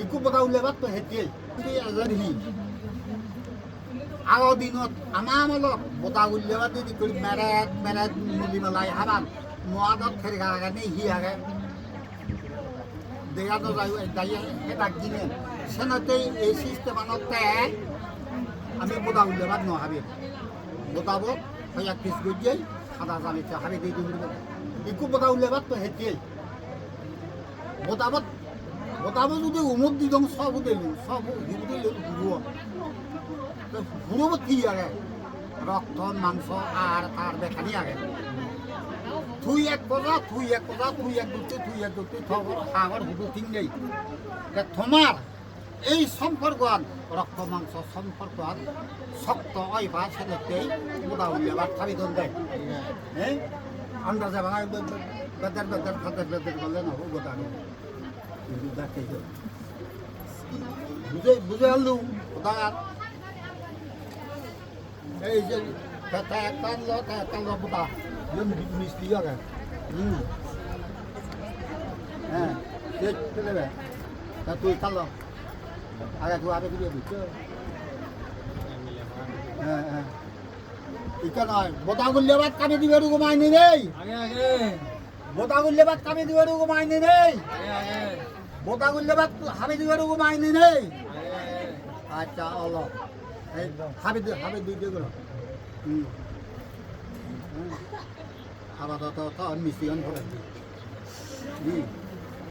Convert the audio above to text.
eco বতা উলিয়াবাত তো হেতিয়ে হি আগৰ দিনত আমাৰ আমলত বতা উলিয়াবাত দি কৰি মেৰাত মেৰাত মিলি মেলাই হাৰাম মোৱাদত খেৰি খাগানে হি আগে দেয়ানো যাই এটা কিনে সেনাতেই এই সিস্টেমানতে আমি বতা উলিয়াবাত নহাবি বতাবত হইয়া কিস গজিয়াই সাদা জানিছে হাবি দি দিম ইকো বতা উলিয়াবাত তো হেতিয়ে বতাবত যদি উমুক দি দং সব দিলু সব দিলু হুড়ো কি আগে রক্ত মাংস আর তার দেখানি আগে তুই এক কথা তুই এক কথা তুই এক দুটি খবর খাবার হুড়ো ঠিক নেই তোমার এই সম্পর্ক রক্ত মাংস সম্পর্ক শক্ত অইভা ছেলেতেই মোটা হইলে আবার খাবি দন দেয় হ্যাঁ আন্দাজে ভাঙা বেদার করলে না হোক গোটা বুঝে আনলু কোথায় এই যে টানলো বোতা মিষ্টি আগে হ্যাঁ দেবে তা তুই টানলো আগে তুই আগে দিয়ে দিচ্ছ হ্যাঁ হ্যাঁ ইকা নয় বোতা গুললে বাদ কামে দিবে রুগো মাইনি নেই বোতা গুললে বাদ কামে দিবে রুগো মাইনি নেই বোতা গুললে বাদ হাবে দিবে রুগো মাইনি নেই আচ্ছা অলো হাবে দিয়ে গেল আবার তো মিষ্টি অন করে